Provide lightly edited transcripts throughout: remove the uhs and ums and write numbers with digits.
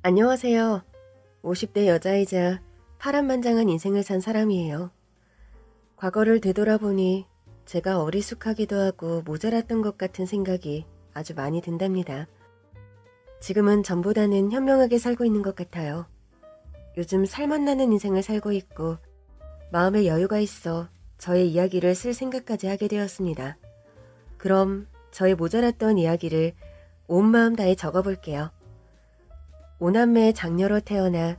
안녕하세요. 50대 여자이자 파란만장한 인생을 산 사람이에요. 과거를 되돌아보니 제가 어리숙하기도 하고 모자랐던 것 같은 생각이 아주 많이 든답니다. 지금은 전보다는 현명하게 살고 있는 것 같아요. 요즘 살맛나는 인생을 살고 있고 마음에 여유가 있어 저의 이야기를 쓸 생각까지 하게 되었습니다. 그럼 저의 모자랐던 이야기를 온 마음 다해 적어볼게요. 5남매의 장녀로 태어나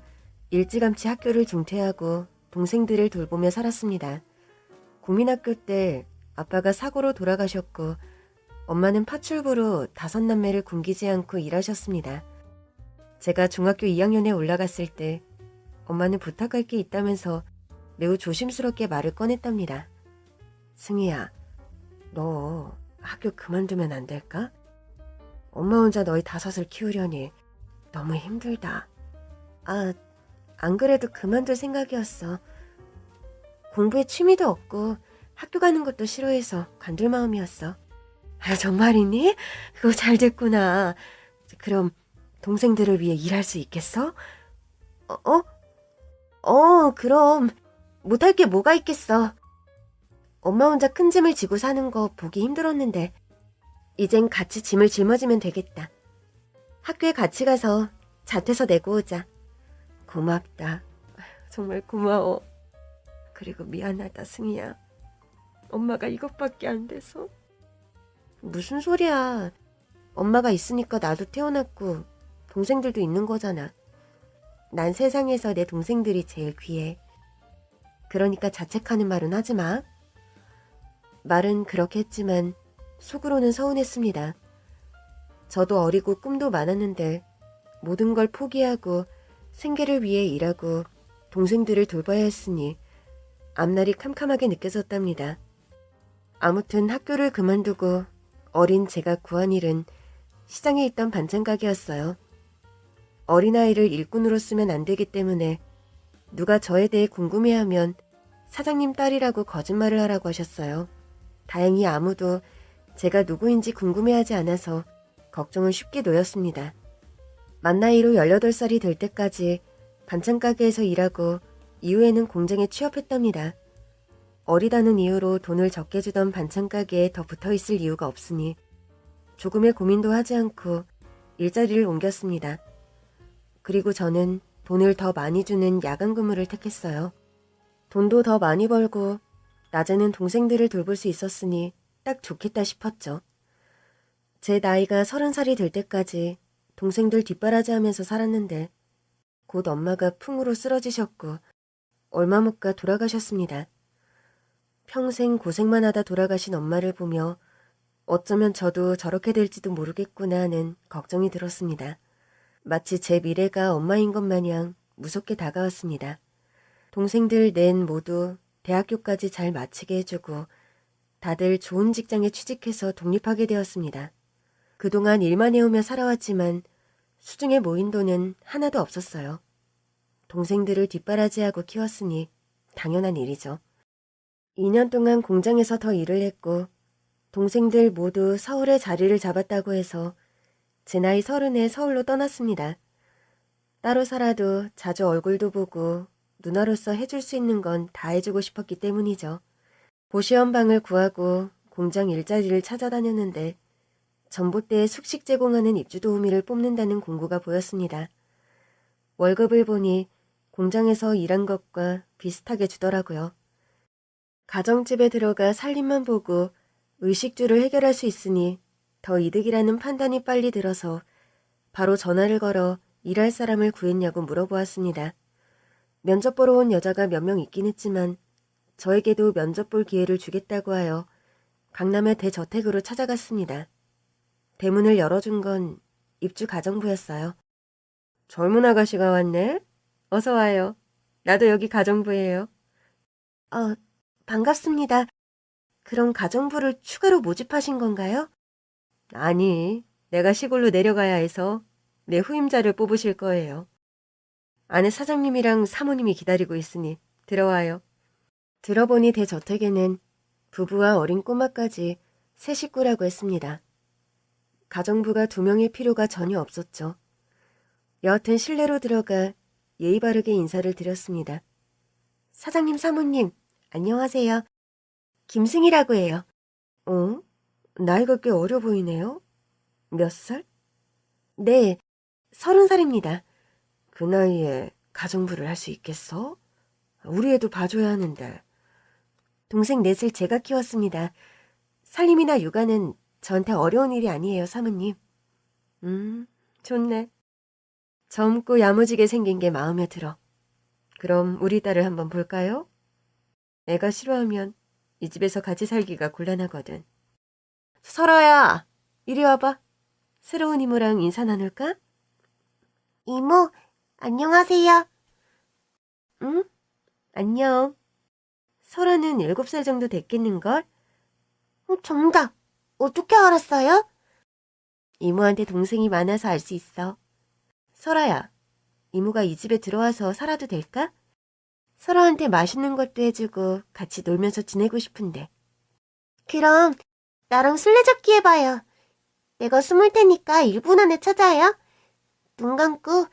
일찌감치 학교를 중퇴하고 동생들을 돌보며 살았습니다. 국민학교 때 아빠가 사고로 돌아가셨고 엄마는 파출부로 5남매를 굶기지 않고 일하셨습니다. 제가 중학교 2학년에 올라갔을 때 엄마는 부탁할 게 있다면서 매우 조심스럽게 말을 꺼냈답니다. 승희야, 너 학교 그만두면 안 될까? 엄마 혼자 너희 5을 키우려니 너무 힘들다. 안 그래도 그만둘 생각이었어. 공부에 취미도 없고 학교 가는 것도 싫어해서 관둘 마음이었어. 정말이니? 그거 잘 됐구나. 그럼 동생들을 위해 일할 수 있겠어? 그럼 못할 게 뭐가 있겠어. 엄마 혼자 큰 짐을 지고 사는 거 보기 힘들었는데 이젠 같이 짐을 짊어지면 되겠다. 학교에 같이 가서 자퇴서 내고 오자. 고맙다. 정말 고마워. 그리고 미안하다, 승희야. 엄마가 이것밖에 안 돼서. 무슨 소리야. 엄마가 있으니까 나도 태어났고 동생들도 있는 거잖아. 난 세상에서 내 동생들이 제일 귀해. 그러니까 자책하는 말은 하지 마. 말은 그렇게 했지만 속으로는 서운했습니다. 저도 어리고 꿈도 많았는데 모든 걸 포기하고 생계를 위해 일하고 동생들을 돌봐야 했으니 앞날이 캄캄하게 느껴졌답니다. 아무튼 학교를 그만두고 어린 제가 구한 일은 시장에 있던 반찬 가게였어요. 어린아이를 일꾼으로 쓰면 안 되기 때문에 누가 저에 대해 궁금해하면 사장님 딸이라고 거짓말을 하라고 하셨어요. 다행히 아무도 제가 누구인지 궁금해하지 않아서 걱정을 쉽게 놓였습니다. 만 나이로 18살이 될 때까지 반찬 가게에서 일하고 이후에는 공장에 취업했답니다. 어리다는 이유로 돈을 적게 주던 반찬 가게에 더 붙어 있을 이유가 없으니 조금의 고민도 하지 않고 일자리를 옮겼습니다. 그리고 저는 돈을 더 많이 주는 야간 근무를 택했어요. 돈도 더 많이 벌고 낮에는 동생들을 돌볼 수 있었으니 딱 좋겠다 싶었죠. 제 나이가 30살이 될 때까지 동생들 뒷바라지하면서 살았는데 곧 엄마가 풍으로 쓰러지셨고 얼마 못 가 돌아가셨습니다. 평생 고생만 하다 돌아가신 엄마를 보며 어쩌면 저도 저렇게 될지도 모르겠구나 하는 걱정이 들었습니다. 마치 제 미래가 엄마인 것 마냥 무섭게 다가왔습니다. 동생들 넷 모두 대학교까지 잘 마치게 해주고 다들 좋은 직장에 취직해서 독립하게 되었습니다. 그동안 일만 해오며 살아왔지만 수중에 모인 돈은 하나도 없었어요. 동생들을 뒷바라지하고 키웠으니 당연한 일이죠. 2년 동안 공장에서 더 일을 했고 동생들 모두 서울에 자리를 잡았다고 해서 제 나이 30에 서울로 떠났습니다. 따로 살아도 자주 얼굴도 보고 누나로서 해줄 수 있는 건 다 해주고 싶었기 때문이죠. 고시원방을 구하고 공장 일자리를 찾아다녔는데 전봇대에 숙식 제공하는 입주도우미를 뽑는다는 공고가 보였습니다. 월급을 보니 공장에서 일한 것과 비슷하게 주더라고요. 가정집에 들어가 살림만 보고 의식주를 해결할 수 있으니 더 이득이라는 판단이 빨리 들어서 바로 전화를 걸어 일할 사람을 구했냐고 물어보았습니다. 면접 보러 온 여자가 몇 명 있긴 했지만 저에게도 면접 볼 기회를 주겠다고 하여 강남의 대저택으로 찾아갔습니다. 대문을 열어준 건 입주 가정부였어요. 젊은 아가씨가 왔네? 어서 와요. 나도 여기 가정부예요. 반갑습니다. 그럼 가정부를 추가로 모집하신 건가요? 아니, 내가 시골로 내려가야 해서 내 후임자를 뽑으실 거예요. 안에 사장님이랑 사모님이 기다리고 있으니 들어와요. 들어보니 대저택에는 부부와 어린 꼬마까지 세 식구라고 했습니다. 가정부가 2명일 필요가 전혀 없었죠. 여하튼 실내로 들어가 예의 바르게 인사를 드렸습니다. 사장님, 사모님, 안녕하세요. 김승희라고 해요. 어? 나이가 꽤 어려 보이네요. 몇 살? 네, 30살입니다. 그 나이에 가정부를 할 수 있겠어? 우리 애도 봐줘야 하는데. 동생 넷을 제가 키웠습니다. 살림이나 육아는 저한테 어려운 일이 아니에요, 사모님. 좋네. 젊고 야무지게 생긴 게 마음에 들어. 그럼 우리 딸을 한번 볼까요? 애가 싫어하면 이 집에서 같이 살기가 곤란하거든. 설아야, 이리 와봐. 새로운 이모랑 인사 나눌까? 이모, 안녕하세요. 응? 안녕. 설아는 7살 정도 됐겠는걸? 정답. 어떻게 알았어요? 이모한테 동생이 많아서 알 수 있어. 설아야, 이모가 이 집에 들어와서 살아도 될까? 설아한테 맛있는 것도 해주고 같이 놀면서 지내고 싶은데. 그럼 나랑 술래잡기 해봐요. 내가 숨을 테니까 1분 안에 찾아요. 눈 감고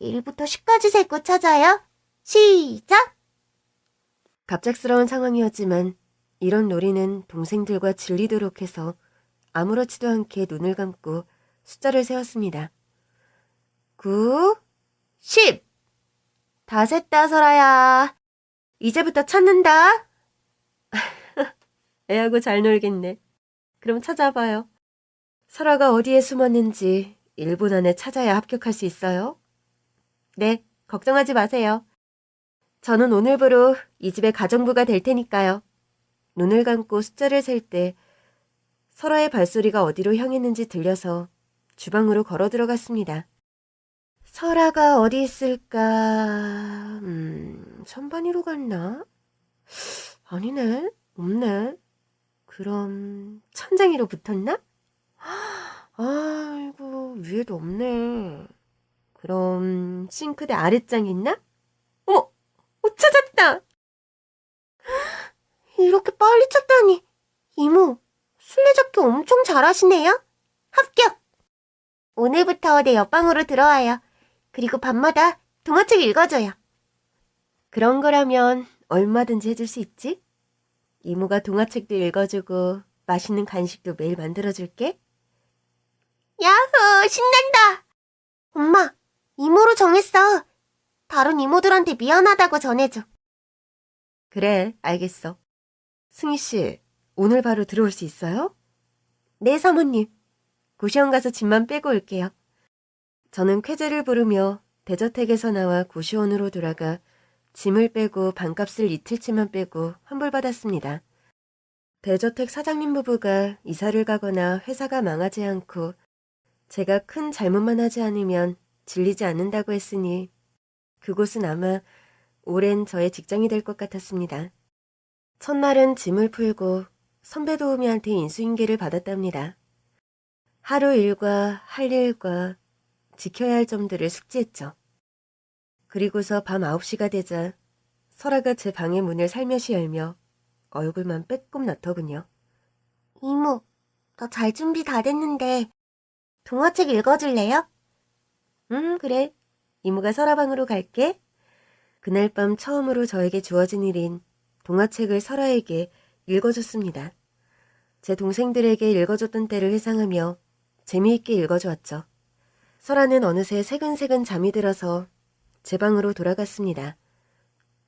1부터 10까지 세고 찾아요. 시작! 갑작스러운 상황이었지만 이런 놀이는 동생들과 질리도록 해서 아무렇지도 않게 눈을 감고 숫자를 세웠습니다. 9, 10! 다 셌다, 설아야. 이제부터 찾는다. 애하고 잘 놀겠네. 그럼 찾아봐요. 설아가 어디에 숨었는지 1분 안에 찾아야 합격할 수 있어요. 네, 걱정하지 마세요. 저는 오늘부로 이 집의 가정부가 될 테니까요. 눈을 감고 숫자를 셀 때 설아의 발소리가 어디로 향했는지 들려서 주방으로 걸어 들어갔습니다. 설아가 어디 있을까? 선반위로 갔나? 아니네, 없네. 그럼 천장위로 붙었나? 아이고, 위에도 없네. 그럼 싱크대 아랫장에 있나? 어머, 찾았다! 이렇게 빨리 찾다니. 이모, 술래잡기 엄청 잘하시네요. 합격! 오늘부터 내 옆방으로 들어와요. 그리고 밤마다 동화책 읽어줘요. 그런 거라면 얼마든지 해줄 수 있지? 이모가 동화책도 읽어주고 맛있는 간식도 매일 만들어줄게. 야호, 신난다. 엄마, 이모로 정했어. 다른 이모들한테 미안하다고 전해줘. 그래, 알겠어. 승희씨, 오늘 바로 들어올 수 있어요? 네, 사모님. 고시원 가서 짐만 빼고 올게요. 저는 쾌재를 부르며 대저택에서 나와 고시원으로 돌아가 짐을 빼고 반값을 이틀치만 빼고 환불받았습니다. 대저택 사장님 부부가 이사를 가거나 회사가 망하지 않고 제가 큰 잘못만 하지 않으면 질리지 않는다고 했으니 그곳은 아마 오랜 저의 직장이 될 것 같았습니다. 첫날은 짐을 풀고 선배 도우미한테 인수인계를 받았답니다. 하루 일과 할 일과 지켜야 할 점들을 숙지했죠. 그리고서 밤 9시가 되자 설아가 제 방의 문을 살며시 열며 얼굴만 빼꼼 넣더군요. 이모, 나 잘 준비 다 됐는데 동화책 읽어줄래요? 그래. 이모가 설아 방으로 갈게. 그날 밤 처음으로 저에게 주어진 일인 동화책을 설아에게 읽어줬습니다. 제 동생들에게 읽어줬던 때를 회상하며 재미있게 읽어주었죠. 설아는 어느새 새근새근 잠이 들어서 제 방으로 돌아갔습니다.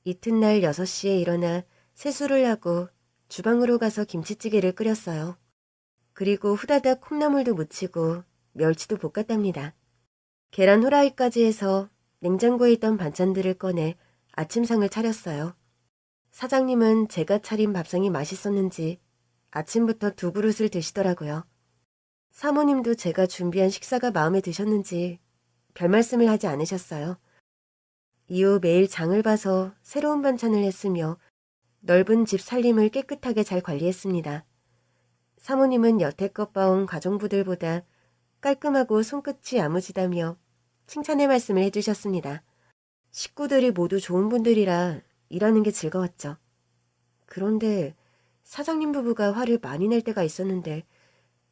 이튿날 6시에 일어나 세수를 하고 주방으로 가서 김치찌개를 끓였어요. 그리고 후다닥 콩나물도 무치고 멸치도 볶았답니다. 계란 후라이까지 해서 냉장고에 있던 반찬들을 꺼내 아침상을 차렸어요. 사장님은 제가 차린 밥상이 맛있었는지 아침부터 2그릇을 드시더라고요. 사모님도 제가 준비한 식사가 마음에 드셨는지 별 말씀을 하지 않으셨어요. 이후 매일 장을 봐서 새로운 반찬을 했으며 넓은 집 살림을 깨끗하게 잘 관리했습니다. 사모님은 여태껏 봐온 가정부들보다 깔끔하고 손끝이 야무지다며 칭찬의 말씀을 해주셨습니다. 식구들이 모두 좋은 분들이라 일하는 게 즐거웠죠. 그런데 사장님 부부가 화를 많이 낼 때가 있었는데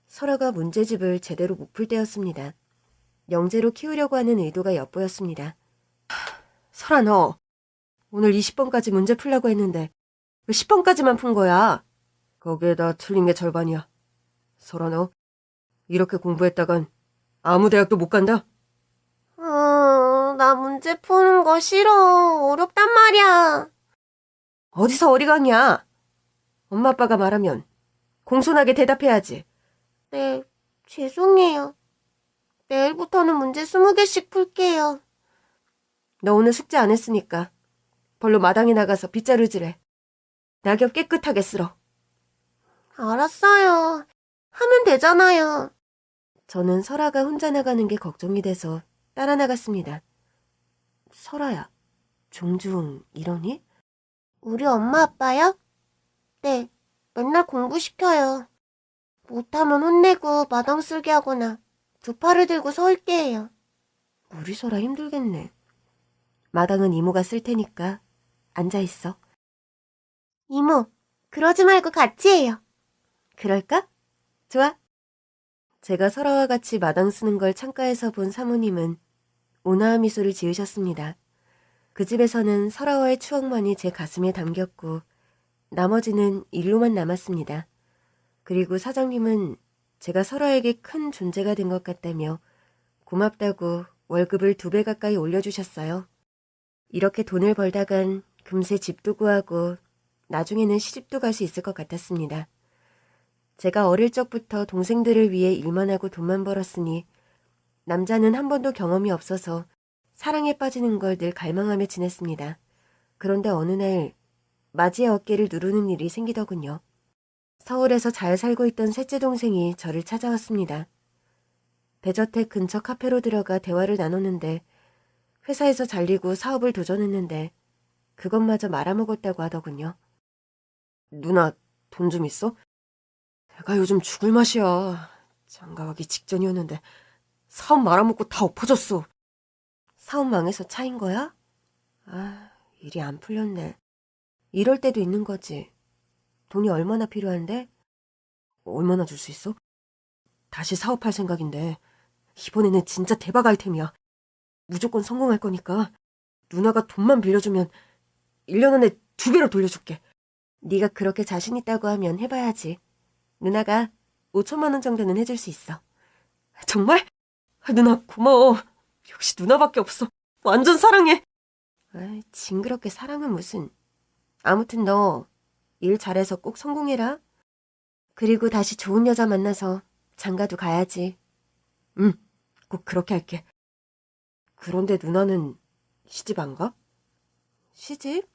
설아가 문제집을 제대로 못 풀 때였습니다. 영재로 키우려고 하는 의도가 엿보였습니다. 설아, 너 오늘 20번까지 문제 풀려고 했는데 왜 10번까지만 푼 거야? 거기에다 틀린 게 절반이야. 설아, 너 이렇게 공부했다간 아무 대학도 못 간다? 나 문제 푸는 거 싫어. 어렵단 말이야. 어디서 어리광이야? 엄마 아빠가 말하면 공손하게 대답해야지. 네, 죄송해요. 내일부터는 문제 20개씩 풀게요. 너 오늘 숙제 안 했으니까 벌로 마당에 나가서 빗자루질해. 낙엽 깨끗하게 쓸어. 알았어요. 하면 되잖아요. 저는 설아가 혼자 나가는 게 걱정이 돼서 따라 나갔습니다. 설아야, 종종 이러니? 우리 엄마 아빠요? 네, 맨날 공부시켜요. 못하면 혼내고 마당 쓸게 하거나 두 팔을 들고 서 있게 해요. 우리 설아 힘들겠네. 마당은 이모가 쓸 테니까 앉아있어. 이모, 그러지 말고 같이 해요. 그럴까? 좋아. 제가 설아와 같이 마당 쓰는 걸 창가에서 본 사모님은 온화한 미소를 지으셨습니다. 그 집에서는 설아와의 추억만이 제 가슴에 담겼고 나머지는 일로만 남았습니다. 그리고 사장님은 제가 설아에게 큰 존재가 된 것 같다며 고맙다고 월급을 2배 가까이 올려주셨어요. 이렇게 돈을 벌다간 금세 집도 구하고 나중에는 시집도 갈 수 있을 것 같았습니다. 제가 어릴 적부터 동생들을 위해 일만 하고 돈만 벌었으니 남자는 한 번도 경험이 없어서 사랑에 빠지는 걸 늘 갈망하며 지냈습니다. 그런데 어느 날 맞이의 어깨를 누르는 일이 생기더군요. 서울에서 잘 살고 있던 셋째 동생이 저를 찾아왔습니다. 대저택 근처 카페로 들어가 대화를 나눴는데 회사에서 잘리고 사업을 도전했는데 그것마저 말아먹었다고 하더군요. 누나, 돈 좀 있어? 내가 요즘 죽을 맛이야. 장가가기 직전이었는데 사업 말아먹고 다 엎어졌어. 사업 망해서 차인 거야? 아, 일이 안 풀렸네. 이럴 때도 있는 거지. 돈이 얼마나 필요한데? 얼마나 줄 수 있어? 다시 사업할 생각인데 이번에는 진짜 대박 아이템이야. 무조건 성공할 거니까 누나가 돈만 빌려주면 1년 안에 2배로 돌려줄게. 네가 그렇게 자신 있다고 하면 해봐야지. 누나가 5천만 원 정도는 해줄 수 있어. 정말? 누나 고마워. 역시 누나밖에 없어. 완전 사랑해. 아이, 징그럽게 사랑은 무슨. 아무튼 너 일 잘해서 꼭 성공해라. 그리고 다시 좋은 여자 만나서 장가도 가야지. 응, 꼭 그렇게 할게. 그런데 누나는 시집 안 가? 시집?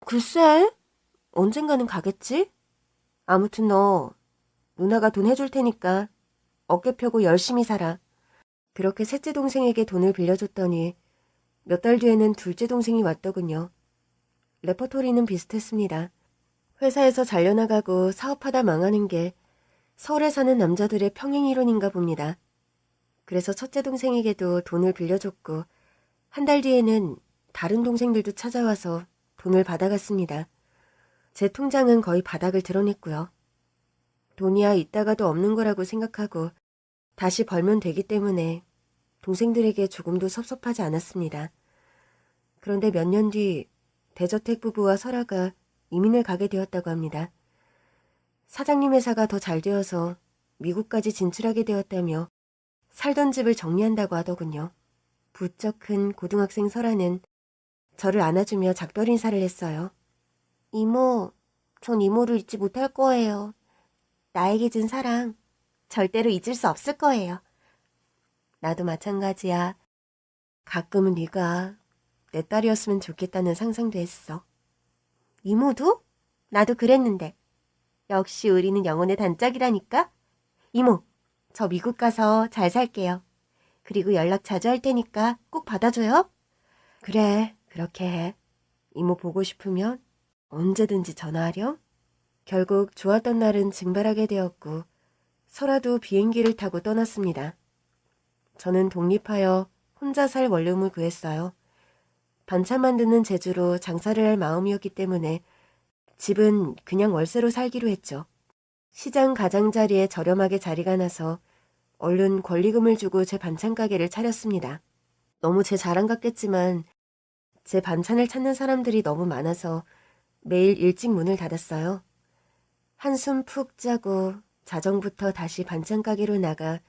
글쎄, 언젠가는 가겠지? 아무튼 너 누나가 돈 해줄 테니까 어깨 펴고 열심히 살아. 그렇게 셋째 동생에게 돈을 빌려줬더니 몇 달 뒤에는 둘째 동생이 왔더군요. 레퍼토리는 비슷했습니다. 회사에서 잘려나가고 사업하다 망하는 게 서울에 사는 남자들의 평행이론인가 봅니다. 그래서 첫째 동생에게도 돈을 빌려줬고 한 달 뒤에는 다른 동생들도 찾아와서 돈을 받아갔습니다. 제 통장은 거의 바닥을 드러냈고요. 돈이야 있다가도 없는 거라고 생각하고 다시 벌면 되기 때문에 동생들에게 조금도 섭섭하지 않았습니다. 그런데 몇 년 뒤 대저택 부부와 설아가 이민을 가게 되었다고 합니다. 사장님 회사가 더 잘 되어서 미국까지 진출하게 되었다며 살던 집을 정리한다고 하더군요. 부쩍 큰 고등학생 설아는 저를 안아주며 작별 인사를 했어요. 이모, 전 이모를 잊지 못할 거예요. 나에게 준 사랑 절대로 잊을 수 없을 거예요. 나도 마찬가지야. 가끔은 네가 내 딸이었으면 좋겠다는 상상도 했어. 이모도? 나도 그랬는데. 역시 우리는 영혼의 단짝이라니까. 이모, 저 미국 가서 잘 살게요. 그리고 연락 자주 할 테니까 꼭 받아줘요. 그래, 그렇게 해. 이모 보고 싶으면 언제든지 전화하렴. 결국 좋았던 날은 증발하게 되었고 설아도 비행기를 타고 떠났습니다. 저는 독립하여 혼자 살 원룸을 구했어요. 반찬 만드는 재주로 장사를 할 마음이었기 때문에 집은 그냥 월세로 살기로 했죠. 시장 가장자리에 저렴하게 자리가 나서 얼른 권리금을 주고 제 반찬 가게를 차렸습니다. 너무 제 자랑 같겠지만 제 반찬을 찾는 사람들이 너무 많아서 매일 일찍 문을 닫았어요. 한숨 푹 자고 자정부터 다시 반찬 가게로 나가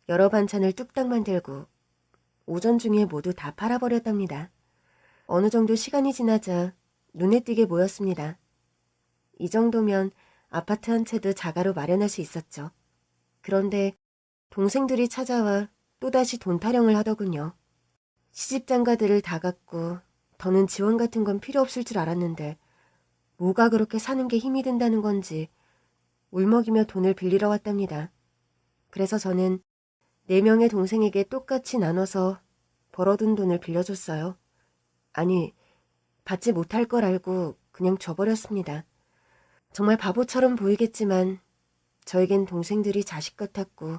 여러 반찬을 뚝딱 만들고 오전 중에 모두 다 팔아버렸답니다. 어느 정도 시간이 지나자 눈에 띄게 모였습니다. 이 정도면 아파트 한 채도 자가로 마련할 수 있었죠. 그런데 동생들이 찾아와 또다시 돈 타령을 하더군요. 시집장가들을 다 갖고 더는 지원 같은 건 필요 없을 줄 알았는데 뭐가 그렇게 사는 게 힘이 든다는 건지 울먹이며 돈을 빌리러 왔답니다. 그래서 저는 4명의 동생에게 똑같이 나눠서 벌어둔 돈을 빌려줬어요. 아니, 받지 못할 걸 알고 그냥 줘버렸습니다. 정말 바보처럼 보이겠지만 저에겐 동생들이 자식 같았고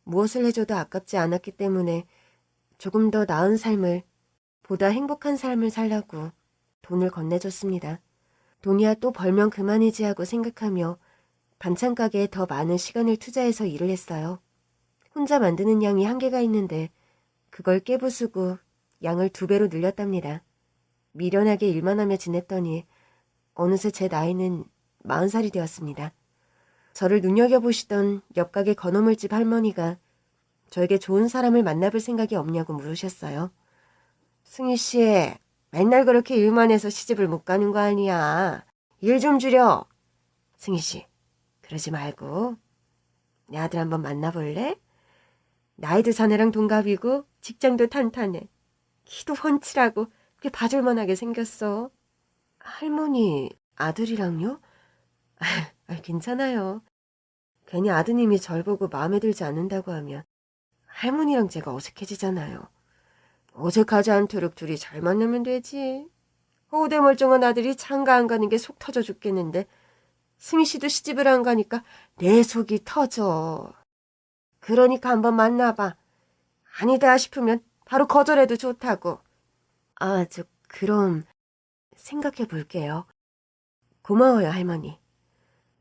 무엇을 해줘도 아깝지 않았기 때문에 조금 더 나은 삶을, 보다 행복한 삶을 살라고 돈을 건네줬습니다. 돈이야 또 벌면 그만이지 하고 생각하며 반찬 가게에 더 많은 시간을 투자해서 일을 했어요. 혼자 만드는 양이 한계가 있는데 그걸 깨부수고 양을 2배로 늘렸답니다. 미련하게 일만 하며 지냈더니 어느새 제 나이는 40살이 되었습니다. 저를 눈여겨보시던 옆가게 건어물집 할머니가 저에게 좋은 사람을 만나볼 생각이 없냐고 물으셨어요. 승희 씨, 맨날 그렇게 일만 해서 시집을 못 가는 거 아니야. 일 좀 줄여. 승희 씨, 그러지 말고 내 아들 한번 만나볼래? 나이도 자네랑 동갑이고 직장도 탄탄해. 키도 훤칠하고 꽤 봐줄만하게 생겼어. 할머니, 아들이랑요? 괜찮아요. 괜히 아드님이 절 보고 마음에 들지 않는다고 하면 할머니랑 제가 어색해지잖아요. 어색하지 않도록 둘이 잘 만나면 되지. 호대 멀쩡한 아들이 장가 안 가는 게 속 터져 죽겠는데 승희 씨도 시집을 안 가니까 내 속이 터져. 그러니까 한번 만나봐. 아니다 싶으면 바로 거절해도 좋다고. 그럼 생각해 볼게요. 고마워요, 할머니.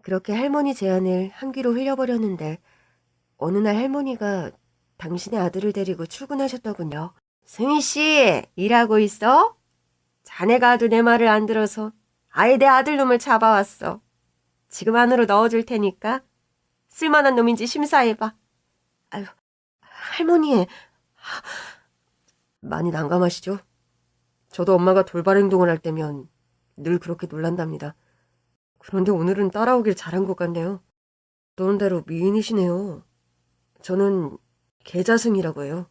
그렇게 할머니 제안을 한 귀로 흘려버렸는데 어느 날 할머니가 당신의 아들을 데리고 출근하셨더군요. 승희 씨, 일하고 있어? 자네가 아주 내 말을 안 들어서 아예 내 아들놈을 잡아왔어. 지금 안으로 넣어줄 테니까 쓸만한 놈인지 심사해봐. 아유, 할머니, 많이 난감하시죠? 저도 엄마가 돌발 행동을 할 때면 늘 그렇게 놀란답니다. 그런데 오늘은 따라오길 잘한 것 같네요. 너는 대로 미인이시네요. 저는 계자승이라고 해요.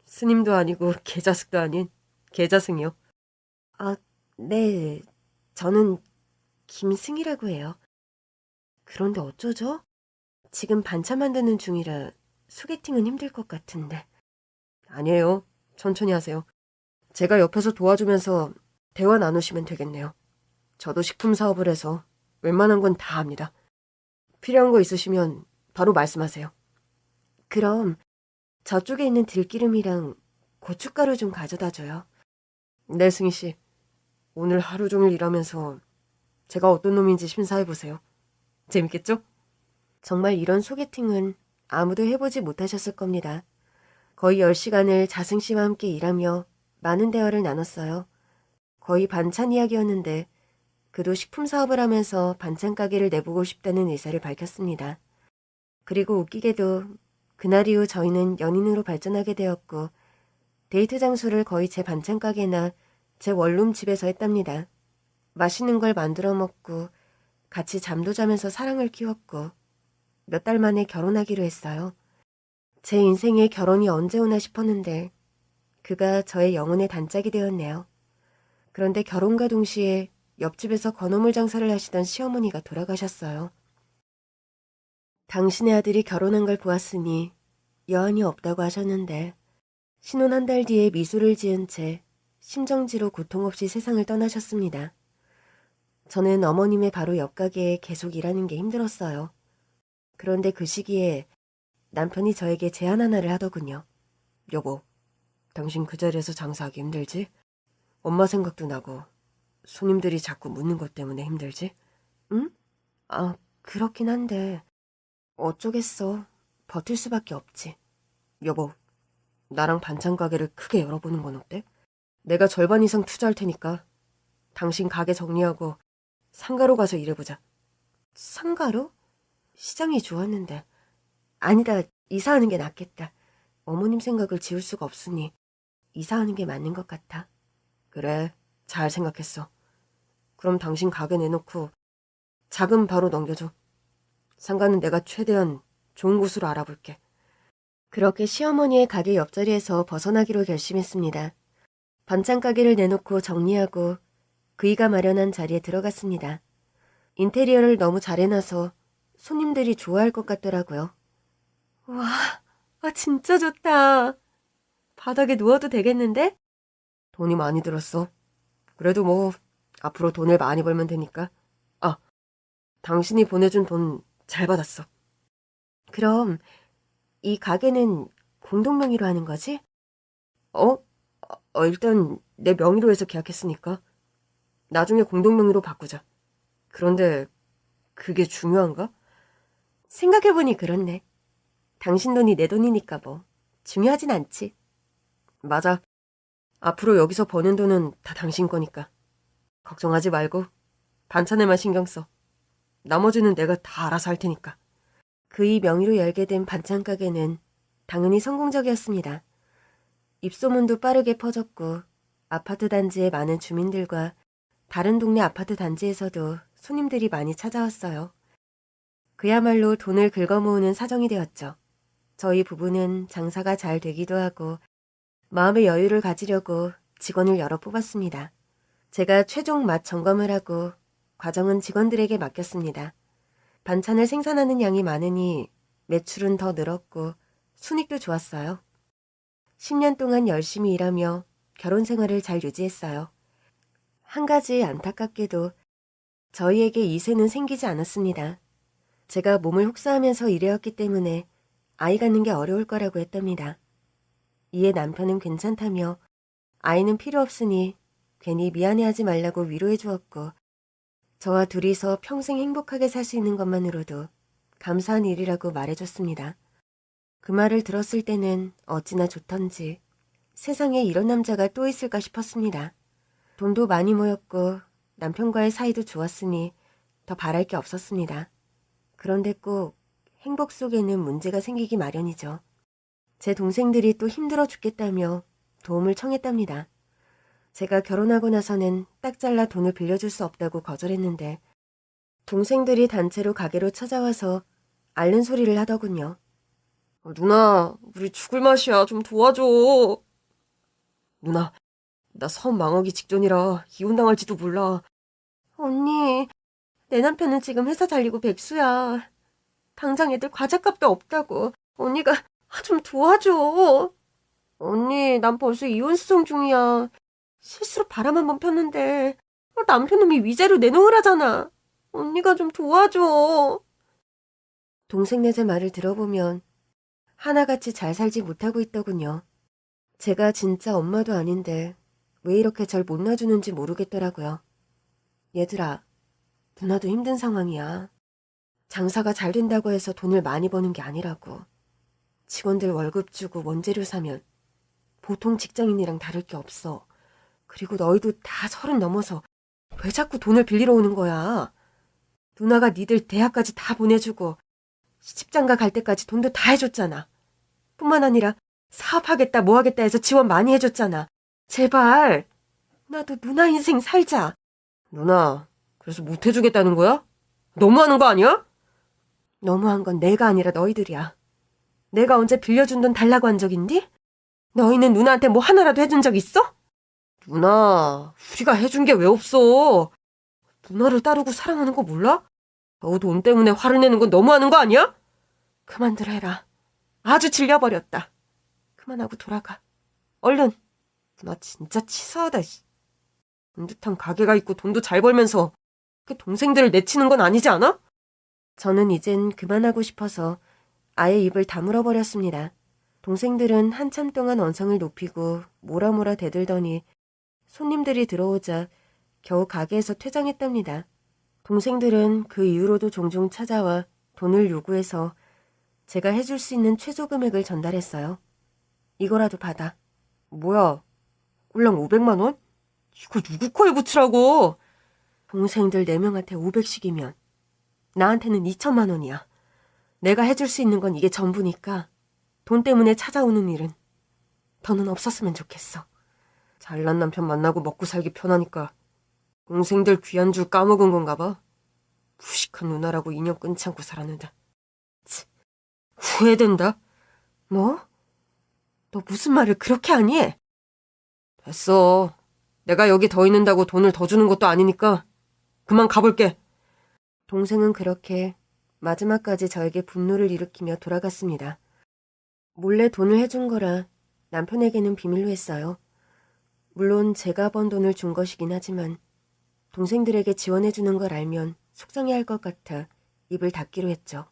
스님도 아니고 계자숙도 아닌 계자승이요. 네, 저는 김승이라고 해요. 그런데 어쩌죠? 지금 반찬 만드는 중이라 소개팅은 힘들 것 같은데. 아니에요. 천천히 하세요. 제가 옆에서 도와주면서 대화 나누시면 되겠네요. 저도 식품 사업을 해서 웬만한 건 다 합니다. 필요한 거 있으시면 바로 말씀하세요. 그럼 저쪽에 있는 들기름이랑 고춧가루 좀 가져다 줘요. 네, 승희 씨. 오늘 하루 종일 일하면서 제가 어떤 놈인지 심사해보세요. 재밌겠죠? 정말 이런 소개팅은 아무도 해보지 못하셨을 겁니다. 거의 10시간을 자승 씨와 함께 일하며 많은 대화를 나눴어요. 거의 반찬 이야기였는데 그도 식품 사업을 하면서 반찬 가게를 내보고 싶다는 의사를 밝혔습니다. 그리고 웃기게도 그날 이후 저희는 연인으로 발전하게 되었고 데이트 장소를 거의 제 반찬 가게나 제 원룸 집에서 했답니다. 맛있는 걸 만들어 먹고 같이 잠도 자면서 사랑을 키웠고 몇 달 만에 결혼하기로 했어요. 제 인생에 결혼이 언제 오나 싶었는데 그가 저의 영혼의 단짝이 되었네요. 그런데 결혼과 동시에 옆집에서 건어물 장사를 하시던 시어머니가 돌아가셨어요. 당신의 아들이 결혼한 걸 보았으니 여한이 없다고 하셨는데 신혼 한 달 뒤에 미소를 지은 채 심정지로 고통 없이 세상을 떠나셨습니다. 저는 어머님의 바로 옆 가게에 계속 일하는 게 힘들었어요. 그런데 그 시기에 남편이 저에게 제안 하나를 하더군요. 여보, 당신 그 자리에서 장사하기 힘들지? 엄마 생각도 나고 손님들이 자꾸 묻는 것 때문에 힘들지? 응? 그렇긴 한데 어쩌겠어. 버틸 수밖에 없지. 여보, 나랑 반찬 가게를 크게 열어보는 건 어때? 내가 절반 이상 투자할 테니까 당신 가게 정리하고 상가로 가서 일해보자. 상가로? 시장이 좋았는데. 아니다, 이사하는 게 낫겠다. 어머님 생각을 지울 수가 없으니 이사하는 게 맞는 것 같아. 그래, 잘 생각했어. 그럼 당신 가게 내놓고 자금 바로 넘겨줘. 상가는 내가 최대한 좋은 곳으로 알아볼게. 그렇게 시어머니의 가게 옆자리에서 벗어나기로 결심했습니다. 반찬 가게를 내놓고 정리하고 그이가 마련한 자리에 들어갔습니다. 인테리어를 너무 잘 해놔서 손님들이 좋아할 것 같더라고요. 와, 진짜 좋다. 바닥에 누워도 되겠는데? 돈이 많이 들었어. 그래도 뭐 앞으로 돈을 많이 벌면 되니까. 아, 당신이 보내준 돈 잘 받았어. 그럼 이 가게는 공동 명의로 하는 거지? 일단 내 명의로 해서 계약했으니까 나중에 공동 명의로 바꾸자. 그런데 그게 중요한가? 생각해보니 그렇네. 당신 돈이 내 돈이니까 뭐 중요하진 않지. 맞아. 앞으로 여기서 버는 돈은 다 당신 거니까. 걱정하지 말고 반찬에만 신경 써. 나머지는 내가 다 알아서 할 테니까. 그의 명의로 열게 된 반찬 가게는 당연히 성공적이었습니다. 입소문도 빠르게 퍼졌고 아파트 단지의 많은 주민들과 다른 동네 아파트 단지에서도 손님들이 많이 찾아왔어요. 그야말로 돈을 긁어모으는 사정이 되었죠. 저희 부부는 장사가 잘 되기도 하고 마음의 여유를 가지려고 직원을 여러 뽑았습니다. 제가 최종 맛 점검을 하고 과정은 직원들에게 맡겼습니다. 반찬을 생산하는 양이 많으니 매출은 더 늘었고 순익도 좋았어요. 10년 동안 열심히 일하며 결혼 생활을 잘 유지했어요. 한 가지 안타깝게도 저희에게 이세는 생기지 않았습니다. 제가 몸을 혹사하면서 일해왔기 때문에 아이 갖는 게 어려울 거라고 했답니다. 이에 남편은 괜찮다며 아이는 필요 없으니 괜히 미안해하지 말라고 위로해 주었고 저와 둘이서 평생 행복하게 살 수 있는 것만으로도 감사한 일이라고 말해줬습니다. 그 말을 들었을 때는 어찌나 좋던지 세상에 이런 남자가 또 있을까 싶었습니다. 돈도 많이 모였고 남편과의 사이도 좋았으니 더 바랄 게 없었습니다. 그런데 꼭 행복 속에는 문제가 생기기 마련이죠. 제 동생들이 또 힘들어 죽겠다며 도움을 청했답니다. 제가 결혼하고 나서는 딱 잘라 돈을 빌려줄 수 없다고 거절했는데 동생들이 단체로 가게로 찾아와서 앓는 소리를 하더군요. 누나, 우리 죽을 맛이야. 좀 도와줘. 누나, 나 사업 망하기 직전이라 이혼당할지도 몰라. 언니, 내 남편은 지금 회사 잘리고 백수야. 당장 애들 과자값도 없다고. 언니가 좀 도와줘. 언니, 난 벌써 이혼 수송 중이야. 실수로 바람 한 번 폈는데 남편놈이 위자료 내놓으라잖아. 언니가 좀 도와줘. 동생네 제 말을 들어보면 하나같이 잘 살지 못하고 있더군요. 제가 진짜 엄마도 아닌데 왜 이렇게 절 못 놔주는지 모르겠더라고요. 얘들아, 누나도 힘든 상황이야. 장사가 잘 된다고 해서 돈을 많이 버는 게 아니라고. 직원들 월급 주고 원재료 사면 보통 직장인이랑 다를 게 없어. 그리고 너희도 다 30 넘어서 왜 자꾸 돈을 빌리러 오는 거야? 누나가 니들 대학까지 다 보내주고 시집장가 갈 때까지 돈도 다 해줬잖아. 뿐만 아니라 사업하겠다 뭐 하겠다 해서 지원 많이 해줬잖아. 제발 나도 누나 인생 살자. 누나, 그래서 못 해주겠다는 거야? 너무하는 거 아니야? 너무한 건 내가 아니라 너희들이야. 내가 언제 빌려준 돈 달라고 한 적 있니? 너희는 누나한테 뭐 하나라도 해준 적 있어? 누나, 우리가 해준 게 왜 없어? 누나를 따르고 사랑하는 거 몰라? 너 돈 때문에 화를 내는 건 너무하는 거 아니야? 그만들 해라. 아주 질려버렸다. 그만하고 돌아가. 얼른. 나 진짜 치사하다. 듯한 가게가 있고 돈도 잘 벌면서 그 동생들을 내치는 건 아니지 않아? 저는 이젠 그만하고 싶어서 아예 입을 다물어 버렸습니다. 동생들은 한참 동안 언성을 높이고 뭐라 대들더니 손님들이 들어오자 겨우 가게에서 퇴장했답니다. 동생들은 그 이후로도 종종 찾아와 돈을 요구해서 제가 해줄 수 있는 최소 금액을 전달했어요. 이거라도 받아. 뭐야, 꼴랑 500만 원? 이거 누구 코에 붙이라고? 동생들 4명한테 500씩이면 나한테는 2천만 원이야. 내가 해줄 수 있는 건 이게 전부니까 돈 때문에 찾아오는 일은 더는 없었으면 좋겠어. 잘난 남편 만나고 먹고 살기 편하니까 동생들 귀한 줄 까먹은 건가 봐. 무식한 누나라고 인연 끊지 않고 살았는데. 치, 후회된다. 뭐? 너 무슨 말을 그렇게 하니? 됐어. 내가 여기 더 있는다고 돈을 더 주는 것도 아니니까 그만 가볼게. 동생은 그렇게 마지막까지 저에게 분노를 일으키며 돌아갔습니다. 몰래 돈을 해준 거라 남편에게는 비밀로 했어요. 물론 제가 번 돈을 준 것이긴 하지만 동생들에게 지원해주는 걸 알면 속상해할 것 같아 입을 닫기로 했죠.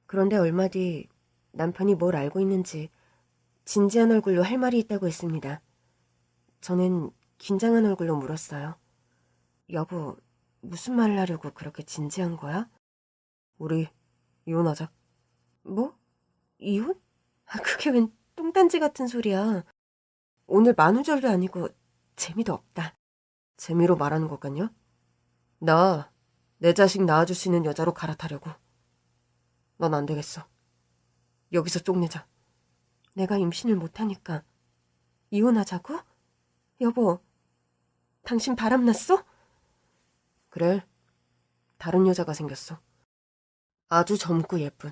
그런데 얼마 뒤 남편이 뭘 알고 있는지 진지한 얼굴로 할 말이 있다고 했습니다. 저는 긴장한 얼굴로 물었어요. 여보, 무슨 말을 하려고 그렇게 진지한 거야? 우리 이혼하자. 뭐? 이혼? 그게 웬 똥단지 같은 소리야. 오늘 만우절도 아니고 재미도 없다. 재미로 말하는 것 같냐? 나 내 자식 낳아줄 수 있는 여자로 갈아타려고. 넌 안 되겠어. 여기서 쪽내자. 내가 임신을 못하니까 이혼하자고? 여보, 당신 바람났어? 그래, 다른 여자가 생겼어. 아주 젊고 예쁜.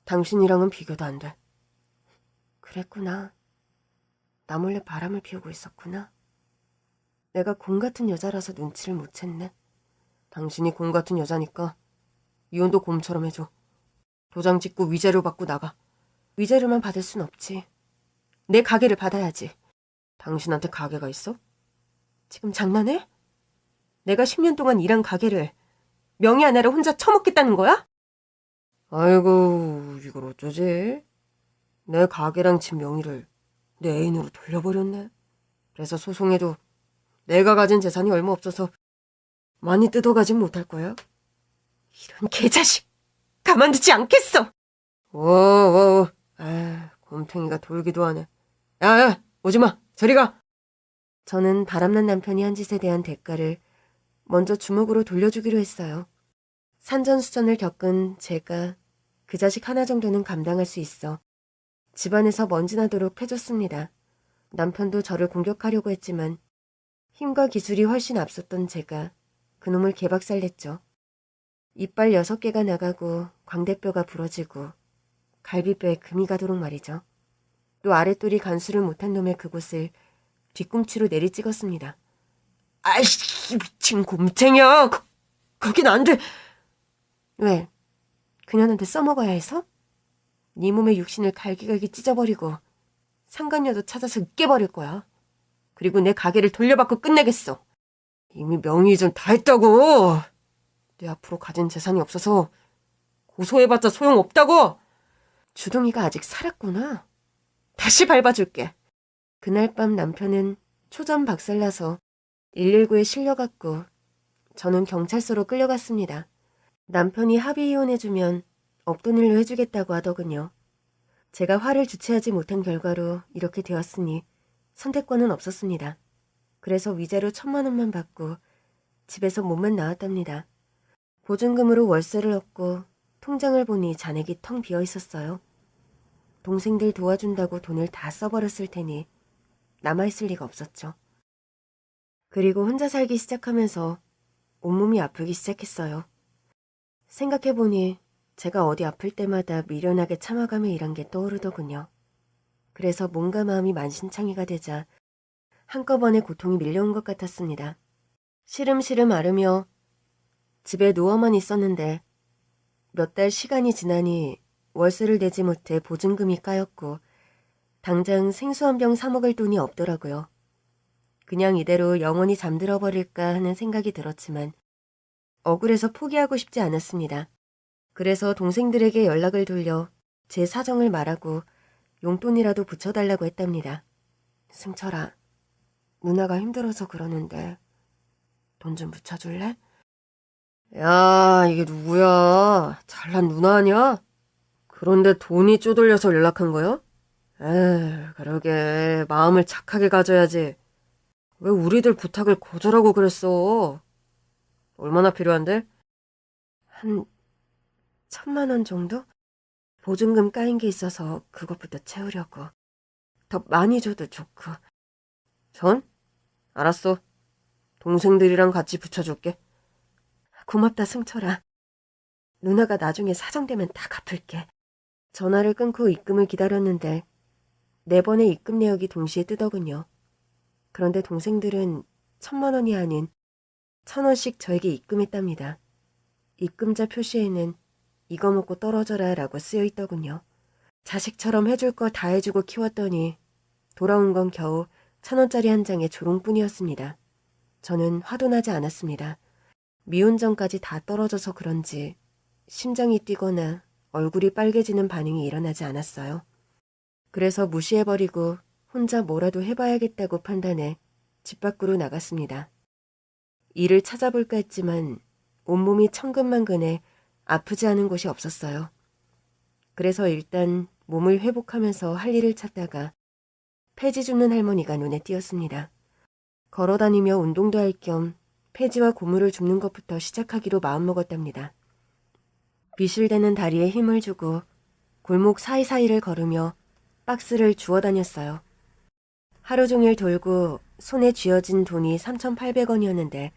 당신이랑은 비교도 안 돼. 그랬구나. 나 몰래 바람을 피우고 있었구나. 내가 곰 같은 여자라서 눈치를 못 챘네. 당신이 곰 같은 여자니까 이혼도 곰처럼 해줘. 도장 찍고 위자료 받고 나가. 위자료만 받을 순 없지. 내 가게를 받아야지. 당신한테 가게가 있어? 지금 장난해? 내가 10년 동안 일한 가게를 명의 하나를 혼자 처먹겠다는 거야? 아이고, 이걸 어쩌지? 내 가게랑 집 명의를 내 애인으로 돌려버렸네. 그래서 소송해도 내가 가진 재산이 얼마 없어서 많이 뜯어가진 못할 거야. 이런 개자식! 가만두지 않겠어! 워, 곰탱이가 돌기도 하네. 야, 오지마! 저리 가! 저는 바람난 남편이 한 짓에 대한 대가를 먼저 주먹으로 돌려주기로 했어요. 산전수전을 겪은 제가 그 자식 하나 정도는 감당할 수 있어 집안에서 먼지나도록 패줬습니다. 남편도 저를 공격하려고 했지만 힘과 기술이 훨씬 앞섰던 제가 그놈을 개박살냈죠. 이빨 6개가 나가고 광대뼈가 부러지고 갈비뼈에 금이 가도록 말이죠. 또 아랫돌이 간수를 못한 놈의 그곳을 뒤꿈치로 내리찍었습니다. 아이씨, 미친 곰탱이야! 거긴 안 돼! 왜? 그년한테 써먹어야 해서? 네 몸의 육신을 갈기갈기 찢어버리고 상간녀도 찾아서 으깨버릴 거야. 그리고 내 가게를 돌려받고 끝내겠어. 이미 명의이전 다 했다고. 내 앞으로 가진 재산이 없어서 고소해봤자 소용없다고. 주둥이가 아직 살았구나. 다시 밟아줄게. 그날 밤 남편은 초전 박살나서 119에 실려갔고 저는 경찰서로 끌려갔습니다. 남편이 합의 이혼해주면 없던 일로 해주겠다고 하더군요. 제가 화를 주체하지 못한 결과로 이렇게 되었으니 선택권은 없었습니다. 그래서 위자료 1,000만 원만 받고 집에서 몸만 나왔답니다. 보증금으로 월세를 얻고 통장을 보니 잔액이 텅 비어 있었어요. 동생들 도와준다고 돈을 다 써버렸을 테니 남아있을 리가 없었죠. 그리고 혼자 살기 시작하면서 온몸이 아프기 시작했어요. 생각해보니 제가 어디 아플 때마다 미련하게 참아가며 일한 게 떠오르더군요. 그래서 몸과 마음이 만신창이가 되자 한꺼번에 고통이 밀려온 것 같았습니다. 시름시름 앓으며 집에 누워만 있었는데 몇 달 시간이 지나니 월세를 내지 못해 보증금이 까였고 당장 생수 한 병 사 먹을 돈이 없더라고요. 그냥 이대로 영원히 잠들어 버릴까 하는 생각이 들었지만 억울해서 포기하고 싶지 않았습니다. 그래서 동생들에게 연락을 돌려 제 사정을 말하고 용돈이라도 붙여달라고 했답니다. 승철아, 누나가 힘들어서 그러는데 돈 좀 붙여줄래? 야, 이게 누구야? 잘난 누나 아니야? 그런데 돈이 쪼들려서 연락한 거야? 그러게 마음을 착하게 가져야지. 왜 우리들 부탁을 거절하고 그랬어? 얼마나 필요한데? 한 1,000만 원 정도? 보증금 까인 게 있어서 그것부터 채우려고. 더 많이 줘도 좋고. 전? 알았어. 동생들이랑 같이 붙여줄게. 고맙다, 승철아. 누나가 나중에 사정되면 다 갚을게. 전화를 끊고 입금을 기다렸는데 4번의 입금 내역이 동시에 뜨더군요. 그런데 동생들은 1,000만 원이 아닌 1,000원씩 저에게 입금했답니다. 입금자 표시에는 이거 먹고 떨어져라 라고 쓰여 있더군요. 자식처럼 해줄 거 다 해주고 키웠더니 돌아온 건 겨우 1,000원짜리 한 장의 조롱뿐이었습니다. 저는 화도 나지 않았습니다. 미운정까지 다 떨어져서 그런지 심장이 뛰거나 얼굴이 빨개지는 반응이 일어나지 않았어요. 그래서 무시해버리고 혼자 뭐라도 해봐야겠다고 판단해 집 밖으로 나갔습니다. 일을 찾아볼까 했지만 온몸이 천근만근해 아프지 않은 곳이 없었어요. 그래서 일단 몸을 회복하면서 할 일을 찾다가 폐지 줍는 할머니가 눈에 띄었습니다. 걸어다니며 운동도 할 겸 폐지와 고무를 줍는 것부터 시작하기로 마음먹었답니다. 비실대는 다리에 힘을 주고 골목 사이사이를 걸으며 박스를 주워 다녔어요. 하루 종일 돌고 손에 쥐어진 돈이 3,800원이었는데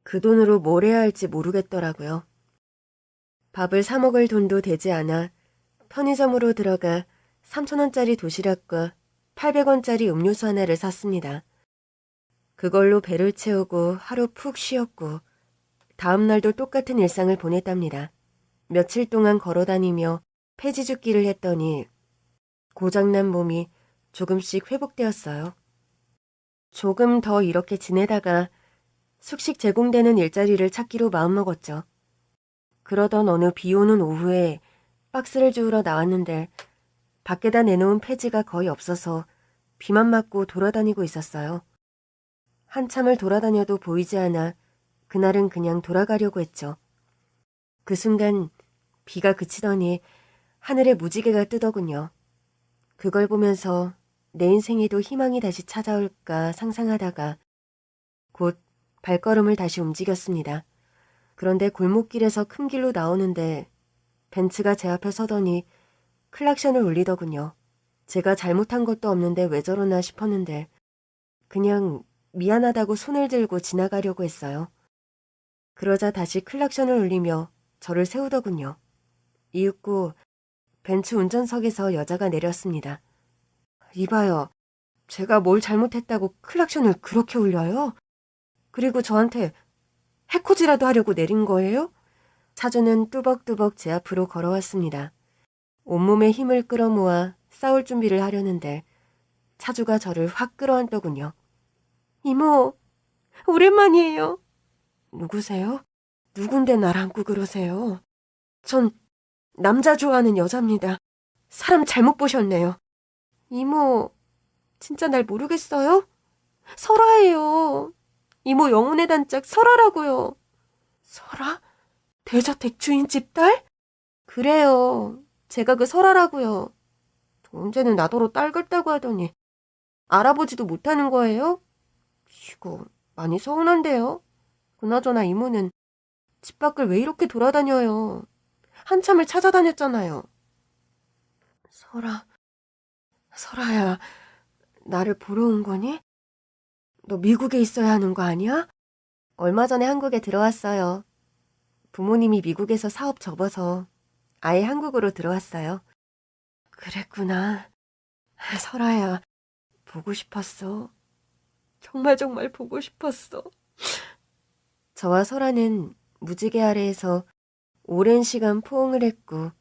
그 돈으로 뭘 해야 할지 모르겠더라고요. 밥을 사 먹을 돈도 되지 않아 편의점으로 들어가 3,000원짜리 도시락과 800원짜리 음료수 하나를 샀습니다. 그걸로 배를 채우고 하루 푹 쉬었고 다음 날도 똑같은 일상을 보냈답니다. 며칠 동안 걸어다니며 폐지 줍기를 했더니 고장난 몸이 조금씩 회복되었어요. 조금 더 이렇게 지내다가 숙식 제공되는 일자리를 찾기로 마음먹었죠. 그러던 어느 비 오는 오후에 박스를 주우러 나왔는데 밖에다 내놓은 폐지가 거의 없어서 비만 맞고 돌아다니고 있었어요. 한참을 돌아다녀도 보이지 않아 그날은 그냥 돌아가려고 했죠. 그 순간 비가 그치더니 하늘에 무지개가 뜨더군요. 그걸 보면서 내 인생에도 희망이 다시 찾아올까 상상하다가 곧 발걸음을 다시 움직였습니다. 그런데 골목길에서 큰 길로 나오는데 벤츠가 제 앞에 서더니 클락션을 울리더군요. 제가 잘못한 것도 없는데 왜 저러나 싶었는데 그냥 미안하다고 손을 들고 지나가려고 했어요. 그러자 다시 클락션을 울리며 저를 세우더군요. 이윽고 벤츠 운전석에서 여자가 내렸습니다. 이봐요. 제가 뭘 잘못했다고 클락션을 그렇게 울려요? 그리고 저한테 해코지라도 하려고 내린 거예요? 차주는 뚜벅뚜벅 제 앞으로 걸어왔습니다. 온몸에 힘을 끌어모아 싸울 준비를 하려는데 차주가 저를 확 끌어안더군요. 이모, 오랜만이에요. 누구세요? 누군데 날 안고 그러세요? 전 남자 좋아하는 여자입니다. 사람 잘못 보셨네요. 이모, 진짜 날 모르겠어요? 설아예요. 이모 영혼의 단짝 설아라고요. 설아? 대저택 주인집 딸? 그래요. 제가 그 설아라고요. 언제는 나더러 딸 같다고 하더니 알아보지도 못하는 거예요? 이거 많이 서운한데요. 그나저나 이모는 집 밖을 왜 이렇게 돌아다녀요? 한참을 찾아다녔잖아요. 설아야, 나를 보러 온 거니? 너 미국에 있어야 하는 거 아니야? 얼마 전에 한국에 들어왔어요. 부모님이 미국에서 사업 접어서 아예 한국으로 들어왔어요. 그랬구나. 설아야, 보고 싶었어. 정말 보고 싶었어. 저와 설아는 무지개 아래에서 오랜 시간 포옹을 했고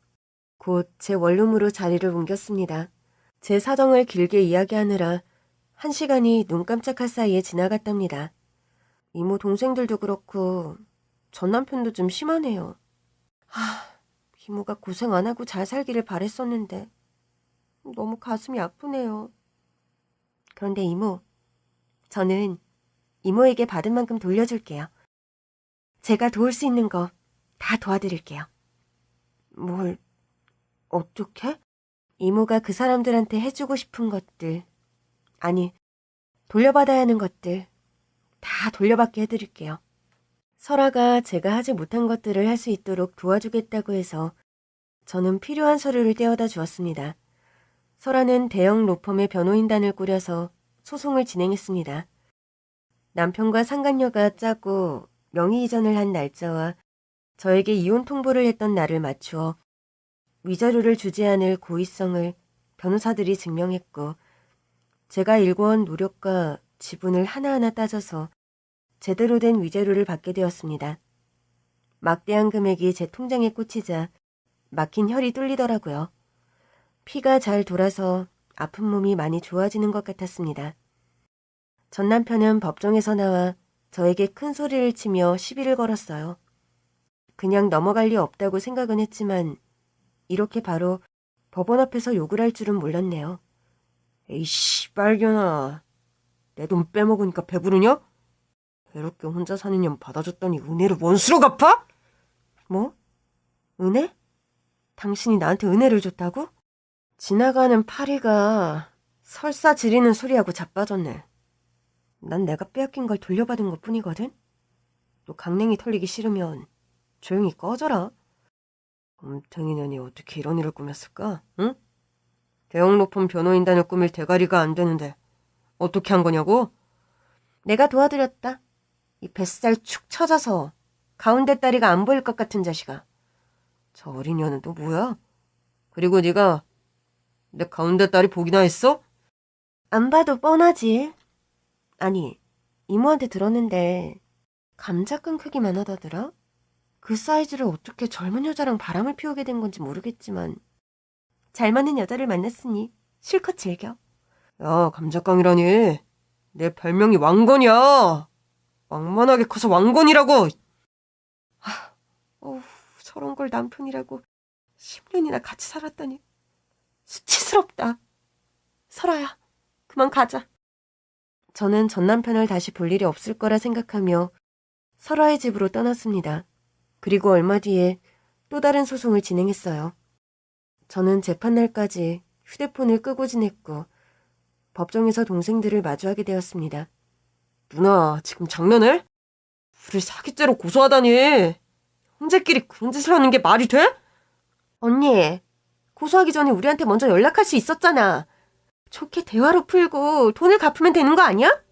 곧 제 원룸으로 자리를 옮겼습니다. 제 사정을 길게 이야기하느라 1시간이 눈 깜짝할 사이에 지나갔답니다. 이모 동생들도 그렇고 전 남편도 좀 심하네요. 이모가 고생 안 하고 잘 살기를 바랬었는데 너무 가슴이 아프네요. 그런데 이모, 저는 이모에게 받은 만큼 돌려줄게요. 제가 도울 수 있는 거 다 도와드릴게요. 어떻게? 이모가 그 사람들한테 해주고 싶은 것들, 아니, 돌려받아야 하는 것들 다 돌려받게 해드릴게요. 설아가 제가 하지 못한 것들을 할 수 있도록 도와주겠다고 해서 저는 필요한 서류를 떼어다 주었습니다. 설아는 대형 로펌의 변호인단을 꾸려서 소송을 진행했습니다. 남편과 상간녀가 짜고 명의 이전을 한 날짜와 저에게 이혼 통보를 했던 날을 맞추어 위자료를 주지 않을 고의성을 변호사들이 증명했고 제가 일궈온 노력과 지분을 하나하나 따져서 제대로 된 위자료를 받게 되었습니다. 막대한 금액이 제 통장에 꽂히자 막힌 혈이 뚫리더라고요. 피가 잘 돌아서 아픈 몸이 많이 좋아지는 것 같았습니다. 전 남편은 법정에서 나와 저에게 큰 소리를 치며 시비를 걸었어요. 그냥 넘어갈 리 없다고 생각은 했지만 이렇게 바로 법원 앞에서 욕을 할 줄은 몰랐네요. 에이씨, 빨견아. 내 돈 빼먹으니까 배부르냐? 외롭게 혼자 사는 년 받아줬더니 은혜를 원수로 갚아? 뭐? 은혜? 당신이 나한테 은혜를 줬다고? 지나가는 파리가 설사 지리는 소리하고 자빠졌네. 난 내가 빼앗긴 걸 돌려받은 것 뿐이거든? 또 강냉이 털리기 싫으면 조용히 꺼져라. 곰탱이 년이 어떻게 이런 일을 꾸몄을까? 응? 대형 로펌 변호인단을 꾸밀 대가리가 안 되는데 어떻게 한 거냐고? 내가 도와드렸다. 이 뱃살 축 처져서 가운데 다리가 안 보일 것 같은 자식아. 저 어린 년은 또 뭐야? 그리고 네가 내 가운데 다리 보기나 했어? 안 봐도 뻔하지. 아니, 이모한테 들었는데 감자끈 크기만 하다더라? 그 사이즈를 어떻게 젊은 여자랑 바람을 피우게 된 건지 모르겠지만 잘 맞는 여자를 만났으니 실컷 즐겨. 야, 감자깡이라니. 내 별명이 왕건이야. 왕만하게 커서 왕건이라고. 저런 걸 남편이라고 10년이나 같이 살았다니. 수치스럽다. 설아야, 그만 가자. 저는 전 남편을 다시 볼 일이 없을 거라 생각하며 설아의 집으로 떠났습니다. 그리고 얼마 뒤에 또 다른 소송을 진행했어요. 저는 재판날까지 휴대폰을 끄고 지냈고 법정에서 동생들을 마주하게 되었습니다. 누나, 지금 장난해? 우리 사기죄로 고소하다니. 형제끼리 그런 짓을 하는 게 말이 돼? 언니, 고소하기 전에 우리한테 먼저 연락할 수 있었잖아. 좋게 대화로 풀고 돈을 갚으면 되는 거 아니야?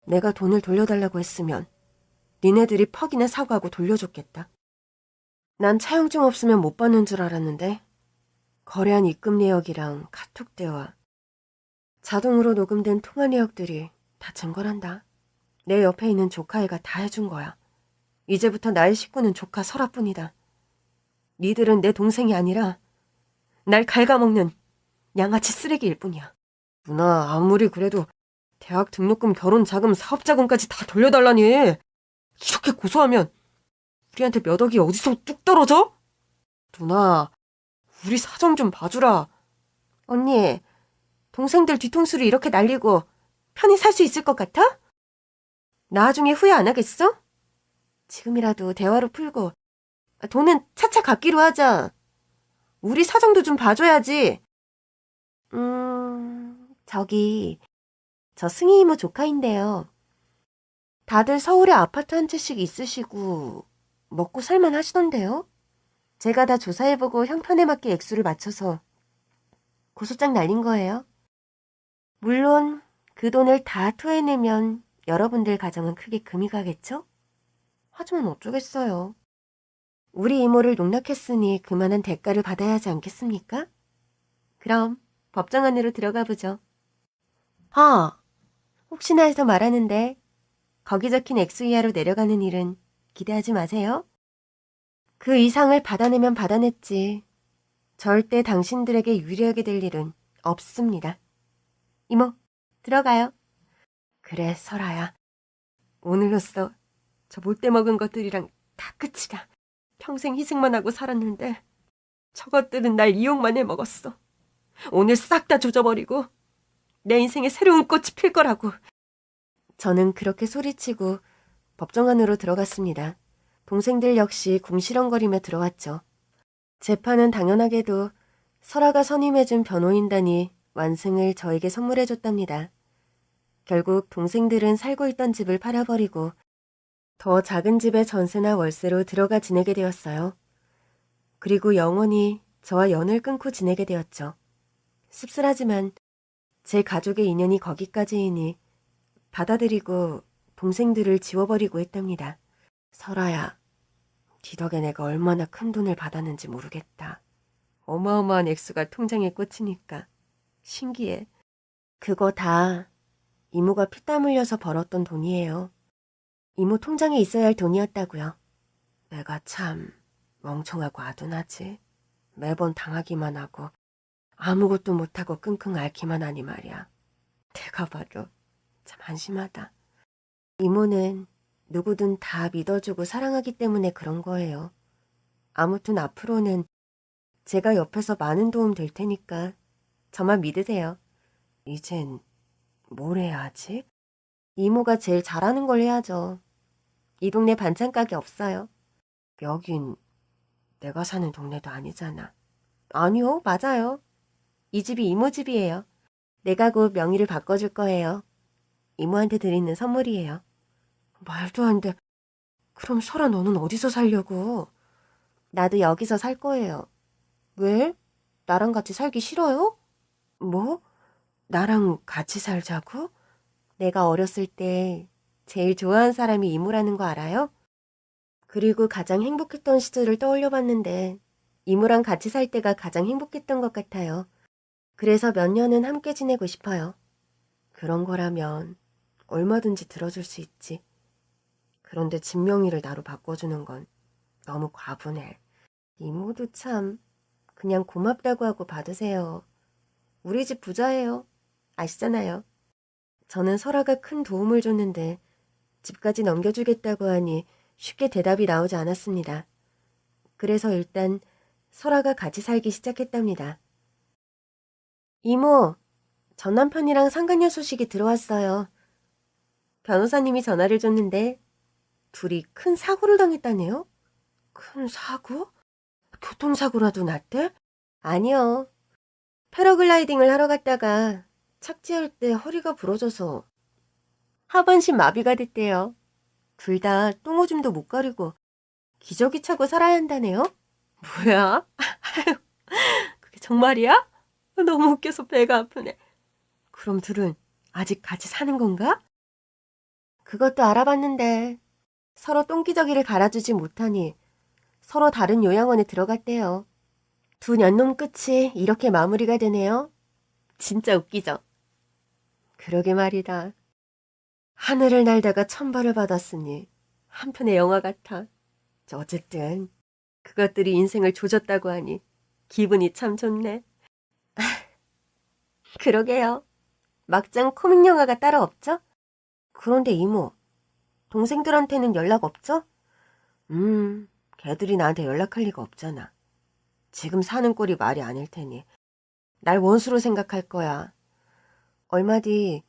내가 돈을 돌려달라고 했으면 니네들이 퍽이나 사과하고 돌려줬겠다. 난 차용증 없으면 못 받는 줄 알았는데 거래한 입금 내역이랑 카톡 대화, 자동으로 녹음된 통화 내역들이 다 증거란다. 내 옆에 있는 조카애가 다 해준 거야. 이제부터 나의 식구는 조카 설아뿐이다. 니들은 내 동생이 아니라 날 갉아먹는 양아치 쓰레기일 뿐이야. 누나, 아무리 그래도 대학 등록금, 결혼 자금, 사업 자금까지 다 돌려달라니. 이렇게 고소하면 우리한테 몇 억이 어디서 뚝 떨어져? 누나, 우리 사정 좀 봐주라. 언니, 동생들 뒤통수를 이렇게 날리고 편히 살 수 있을 것 같아? 나중에 후회 안 하겠어? 지금이라도 대화로 풀고 돈은 차차 갚기로 하자. 우리 사정도 좀 봐줘야지. 저기, 저 승희 이모 조카인데요. 다들 서울에 아파트 한 채씩 있으시고 먹고 살만 하시던데요? 제가 다 조사해보고 형편에 맞게 액수를 맞춰서 고소장 날린 거예요. 물론 그 돈을 다 토해내면 여러분들 가정은 크게 금이 가겠죠? 하지만 어쩌겠어요. 우리 이모를 농락했으니 그만한 대가를 받아야 하지 않겠습니까? 그럼 법정 안으로 들어가 보죠. 혹시나 해서 말하는데 거기 적힌 액수 이하로 내려가는 일은 기대하지 마세요. 그 이상을 받아내면 받아냈지. 절대 당신들에게 유리하게 될 일은 없습니다. 이모, 들어가요. 그래, 설아야. 오늘로써 저 못돼 먹은 것들이랑 다 끝이다. 평생 희생만 하고 살았는데 저것들은 날 이용만 해먹었어. 오늘 싹 다 조져버리고 내 인생에 새로운 꽃이 필 거라고. 저는 그렇게 소리치고 법정 안으로 들어갔습니다. 동생들 역시 궁시렁거리며 들어왔죠. 재판은 당연하게도 설아가 선임해준 변호인단이 완승을 저에게 선물해줬답니다. 결국 동생들은 살고 있던 집을 팔아버리고 더 작은 집에 전세나 월세로 들어가 지내게 되었어요. 그리고 영원히 저와 연을 끊고 지내게 되었죠. 씁쓸하지만 제 가족의 인연이 거기까지이니 받아들이고 동생들을 지워버리고 했답니다. 설아야, 네 덕에 내가 얼마나 큰 돈을 받았는지 모르겠다. 어마어마한 액수가 통장에 꽂히니까 신기해. 그거 다 이모가 피땀 흘려서 벌었던 돈이에요. 이모 통장에 있어야 할 돈이었다고요. 내가 참 멍청하고 아둔하지. 매번 당하기만 하고 아무것도 못하고 끙끙 앓기만 하니 말이야. 내가 봐도 참 한심하다. 이모는 누구든 다 믿어주고 사랑하기 때문에 그런 거예요. 아무튼 앞으로는 제가 옆에서 많은 도움 될 테니까 저만 믿으세요. 이젠 뭘 해야 하지? 이모가 제일 잘하는 걸 해야죠. 이 동네 반찬 가게 없어요. 여긴 내가 사는 동네도 아니잖아. 아니요, 맞아요. 이 집이 이모 집이에요. 내가 곧 명의를 바꿔줄 거예요. 이모한테 드리는 선물이에요. 말도 안 돼. 그럼 설아 너는 어디서 살려고? 나도 여기서 살 거예요. 왜? 나랑 같이 살기 싫어요? 뭐? 나랑 같이 살자고? 내가 어렸을 때 제일 좋아한 사람이 이모라는 거 알아요? 그리고 가장 행복했던 시절을 떠올려 봤는데 이모랑 같이 살 때가 가장 행복했던 것 같아요. 그래서 몇 년은 함께 지내고 싶어요. 그런 거라면 얼마든지 들어줄 수 있지. 그런데 집 명의를 나로 바꿔주는 건 너무 과분해. 이모도 참 그냥 고맙다고 하고 받으세요. 우리 집 부자예요. 아시잖아요. 저는 설아가 큰 도움을 줬는데 집까지 넘겨주겠다고 하니 쉽게 대답이 나오지 않았습니다. 그래서 일단 설아가 같이 살기 시작했답니다. 이모, 전 남편이랑 상간녀 소식이 들어왔어요. 변호사님이 전화를 줬는데 둘이 큰 사고를 당했다네요? 큰 사고? 교통사고라도 났대? 아니요. 패러글라이딩을 하러 갔다가 착지할 때 허리가 부러져서 하반신 마비가 됐대요. 둘 다 똥오줌도 못 가리고 기저귀 차고 살아야 한다네요? 뭐야? 그게 정말이야? 너무 웃겨서 배가 아프네. 그럼 둘은 아직 같이 사는 건가? 그것도 알아봤는데 서로 똥기저귀를 갈아주지 못하니 서로 다른 요양원에 들어갔대요. 두 년놈 끝이 이렇게 마무리가 되네요. 진짜 웃기죠? 그러게 말이다. 하늘을 날다가 천벌을 받았으니 한편의 영화 같아. 어쨌든 그것들이 인생을 조졌다고 하니 기분이 참 좋네. 그러게요. 막장 코믹 영화가 따로 없죠? 그런데 이모, 동생들한테는 연락 없죠? 걔들이 나한테 연락할 리가 없잖아. 지금 사는 꼴이 말이 아닐 테니 날 원수로 생각할 거야. 얼마 뒤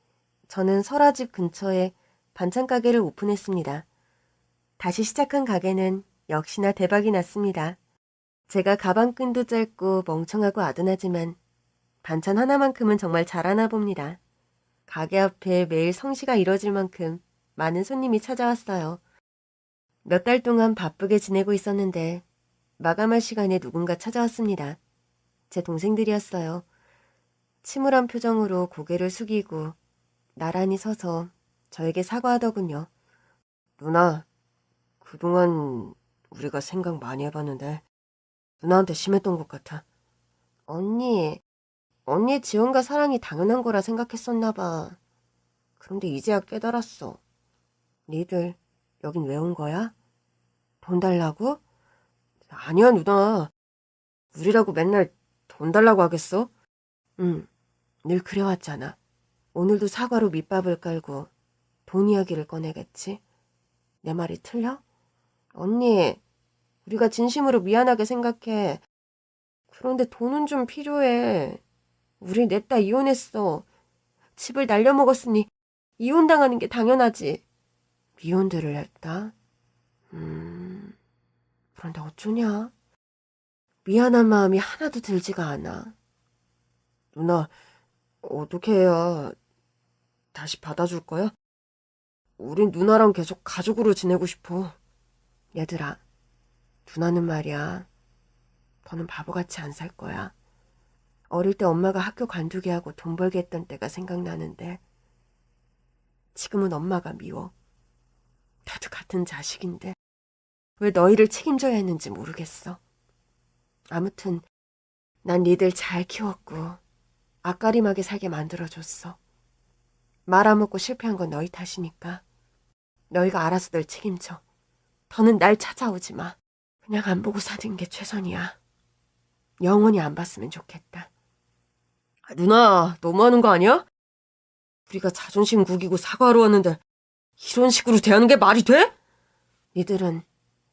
저는 설아집 근처에 반찬 가게를 오픈했습니다. 다시 시작한 가게는 역시나 대박이 났습니다. 제가 가방끈도 짧고 멍청하고 아둔하지만 반찬 하나만큼은 정말 잘하나 봅니다. 가게 앞에 매일 성시가 이뤄질 만큼 많은 손님이 찾아왔어요. 몇 달 동안 바쁘게 지내고 있었는데 마감할 시간에 누군가 찾아왔습니다. 제 동생들이었어요. 침울한 표정으로 고개를 숙이고 나란히 서서 저에게 사과하더군요. 누나, 그동안 우리가 생각 많이 해봤는데 누나한테 심했던 것 같아. 언니의 지원과 사랑이 당연한 거라 생각했었나 봐. 그런데 이제야 깨달았어. 니들 여긴 왜 온 거야? 돈 달라고? 아니야, 누나. 우리라고 맨날 돈 달라고 하겠어? 응, 늘 그래왔잖아. 오늘도 사과로 밑밥을 깔고 돈 이야기를 꺼내겠지? 내 말이 틀려? 언니, 우리가 진심으로 미안하게 생각해. 그런데 돈은 좀 필요해. 우리 냈다 이혼했어. 집을 날려먹었으니 이혼당하는 게 당연하지. 미혼들을 했다? 그런데 어쩌냐? 미안한 마음이 하나도 들지가 않아. 누나, 어떻게 해야 다시 받아줄 거야? 우린 누나랑 계속 가족으로 지내고 싶어. 얘들아, 누나는 말이야. 더는 바보같이 안 살 거야. 어릴 때 엄마가 학교 관두게 하고 돈 벌게 했던 때가 생각나는데 지금은 엄마가 미워. 나도 같은 자식인데 왜 너희를 책임져야 했는지 모르겠어. 아무튼 난 니들 잘 키웠고 앞가림하게 살게 만들어줬어. 말아먹고 실패한 건 너희 탓이니까 너희가 알아서들 책임져. 더는 날 찾아오지 마. 그냥 안 보고 사는 게 최선이야. 영원히 안 봤으면 좋겠다. 누나, 너무하는 거 아니야? 우리가 자존심 구기고 사과하러 왔는데 이런 식으로 대하는 게 말이 돼? 니들은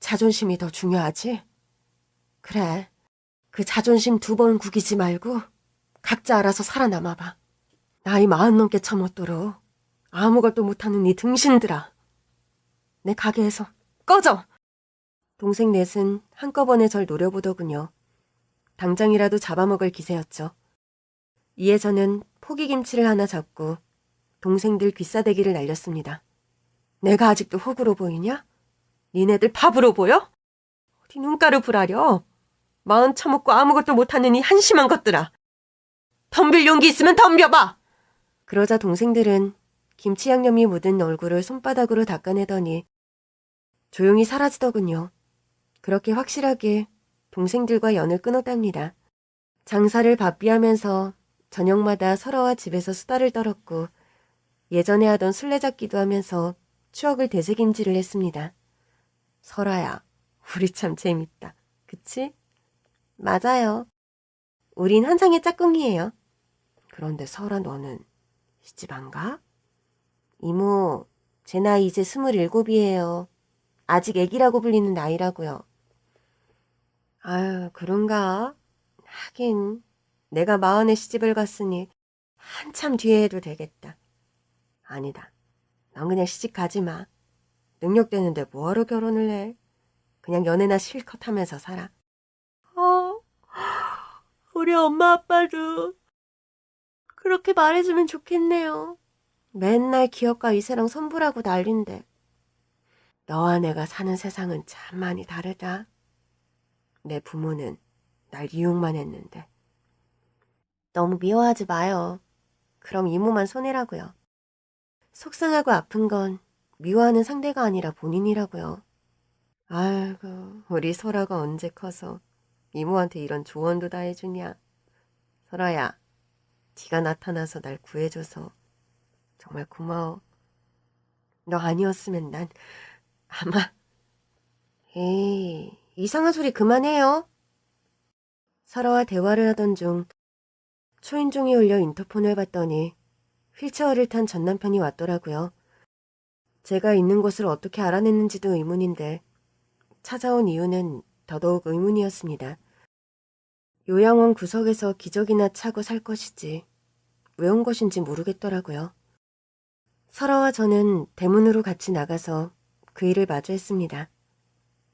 자존심이 더 중요하지? 그래, 그 자존심 2번 구기지 말고 각자 알아서 살아남아봐. 나이 40 넘게 처먹도록 아무것도 못하는 이 등신들아. 내 가게에서 꺼져! 동생 넷은 한꺼번에 절 노려보더군요. 당장이라도 잡아먹을 기세였죠. 이에 저는 포기김치를 하나 잡고 동생들 귀싸대기를 날렸습니다. 내가 아직도 호구로 보이냐? 니네들 밥으로 보여? 어디 눈가루 불하려? 40 처먹고 아무것도 못하는 이 한심한 것들아. 덤빌 용기 있으면 덤벼봐! 그러자 동생들은 김치 양념이 묻은 얼굴을 손바닥으로 닦아내더니 조용히 사라지더군요. 그렇게 확실하게 동생들과 연을 끊었답니다. 장사를 바삐 하면서 저녁마다 설아와 집에서 수다를 떨었고 예전에 하던 술래잡기도 하면서 추억을 되새김질을 했습니다. 설아야, 우리 참 재밌다. 그치? 맞아요. 우린 한창의 짝꿍이에요. 그런데 설아 너는 시집 안 가? 이모, 제 나이 이제 27이에요. 아직 애기라고 불리는 나이라고요. 아유, 그런가? 하긴 내가 40에 시집을 갔으니 한참 뒤에 해도 되겠다. 아니다. 넌 그냥 시집 가지 마. 능력 되는데 뭐하러 결혼을 해? 그냥 연애나 실컷 하면서 살아. 우리 엄마 아빠도 그렇게 말해주면 좋겠네요. 맨날 기업가 위세랑 선불하고 난린데. 너와 내가 사는 세상은 참 많이 다르다. 내 부모는 날 이용만 했는데. 너무 미워하지 마요. 그럼 이모만 손해라고요. 속상하고 아픈 건 미워하는 상대가 아니라 본인이라고요. 아이고, 우리 설아가 언제 커서 이모한테 이런 조언도 다 해주냐. 설아야, 네가 나타나서 날 구해줘서 정말 고마워. 너 아니었으면 난 아마... 에이, 이상한 소리 그만해요. 설아와 대화를 하던 중 초인종이 울려 인터폰을 봤더니 휠체어를 탄 전 남편이 왔더라고요. 제가 있는 곳을 어떻게 알아냈는지도 의문인데 찾아온 이유는 더더욱 의문이었습니다. 요양원 구석에서 기저귀나 차고 살 것이지 왜 온 것인지 모르겠더라고요. 설아와 저는 대문으로 같이 나가서 그 일을 마주했습니다.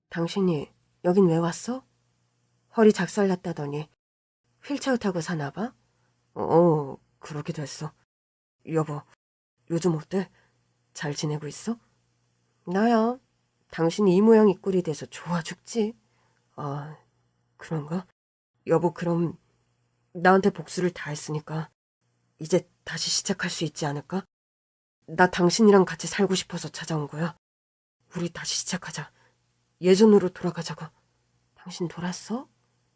당신이 여긴 왜 왔어? 허리 작살났다더니 휠체어 타고 사나 봐? 그렇게 됐어. 여보, 요즘 어때? 잘 지내고 있어? 나야. 당신이 이 모양 이 꼴이 돼서 좋아 죽지. 아, 그런가? 여보, 그럼 나한테 복수를 다 했으니까 이제 다시 시작할 수 있지 않을까? 나 당신이랑 같이 살고 싶어서 찾아온 거야. 우리 다시 시작하자. 예전으로 돌아가자고. 당신 돌았어?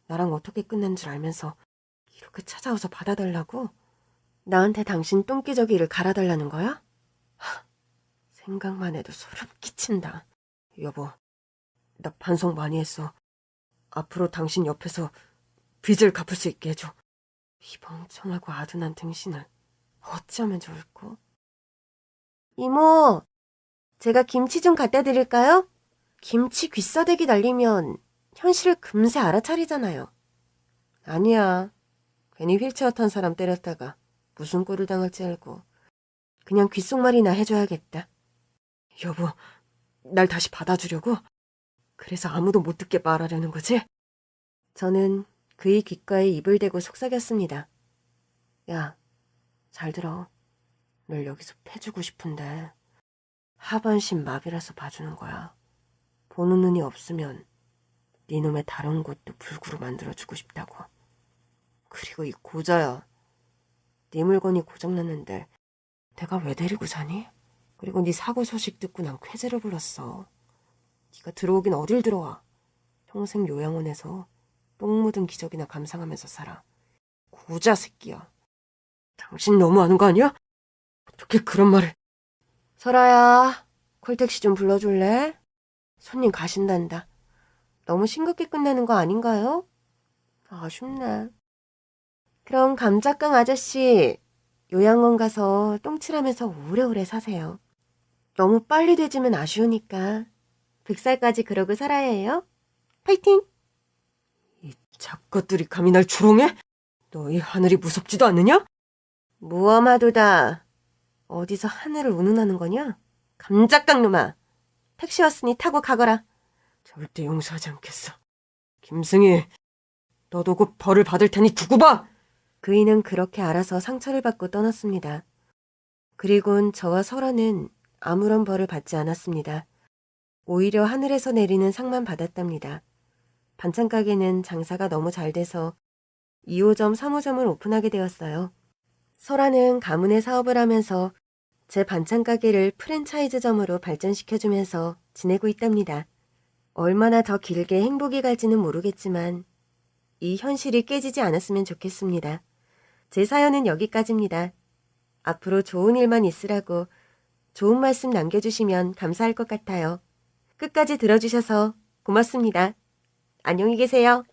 나랑 어떻게 끝낸 줄 알면서 이렇게 찾아와서 받아달라고? 나한테 당신 똥기저귀를 갈아달라는 거야? 생각만 해도 소름 끼친다. 여보, 나 반성 많이 했어. 앞으로 당신 옆에서 빚을 갚을 수 있게 해줘. 이 멍청하고 아둔한 등신을 어찌하면 좋을꼬? 이모, 제가 김치 좀 갖다 드릴까요? 김치 귀싸대기 날리면 현실을 금세 알아차리잖아요. 아니야. 괜히 휠체어 탄 사람 때렸다가 무슨 꼴을 당할지 알고 그냥 귓속말이나 해줘야겠다. 여보, 날 다시 받아주려고? 그래서 아무도 못 듣게 말하려는 거지? 저는 그의 귓가에 입을 대고 속삭였습니다. 야, 잘 들어. 널 여기서 패주고 싶은데 하반신 마비라서 봐주는 거야. 보는 눈이 없으면 네 놈의 다른 곳도 불구로 만들어주고 싶다고. 그리고 이 고자야. 네 물건이 고장났는데 내가 왜 데리고 사니? 그리고 네 사고 소식 듣고 난 쾌재를 불렀어. 네가 들어오긴 어딜 들어와. 평생 요양원에서 똥 묻은 기적이나 감상하면서 살아. 고자 새끼야. 당신 너무하는 거 아니야? 어떻게 그런 말을. 설아야, 콜택시 좀 불러줄래? 손님 가신단다. 너무 싱겁게 끝나는 거 아닌가요? 아쉽네. 그럼 감자깡 아저씨, 요양원 가서 똥칠하면서 오래오래 사세요. 너무 빨리 되지면 아쉬우니까 100살까지 그러고 살아야 해요. 파이팅! 이 잡것들이 감히 날 조롱해? 너희 하늘이 무섭지도 않느냐? 무엄하도다. 어디서 하늘을 운운하는 거냐? 감자깡 놈아. 택시 왔으니 타고 가거라. 절대 용서하지 않겠어. 김승희, 너도 곧 벌을 받을 테니 두고 봐! 그이는 그렇게 알아서 상처를 받고 떠났습니다. 그리곤 저와 설아는 아무런 벌을 받지 않았습니다. 오히려 하늘에서 내리는 상만 받았답니다. 반찬 가게는 장사가 너무 잘 돼서 2호점, 3호점을 오픈하게 되었어요. 설아는 가문의 사업을 하면서 제 반찬 가게를 프랜차이즈점으로 발전시켜주면서 지내고 있답니다. 얼마나 더 길게 행복이 갈지는 모르겠지만 이 현실이 깨지지 않았으면 좋겠습니다. 제 사연은 여기까지입니다. 앞으로 좋은 일만 있으라고 좋은 말씀 남겨주시면 감사할 것 같아요. 끝까지 들어주셔서 고맙습니다. 안녕히 계세요.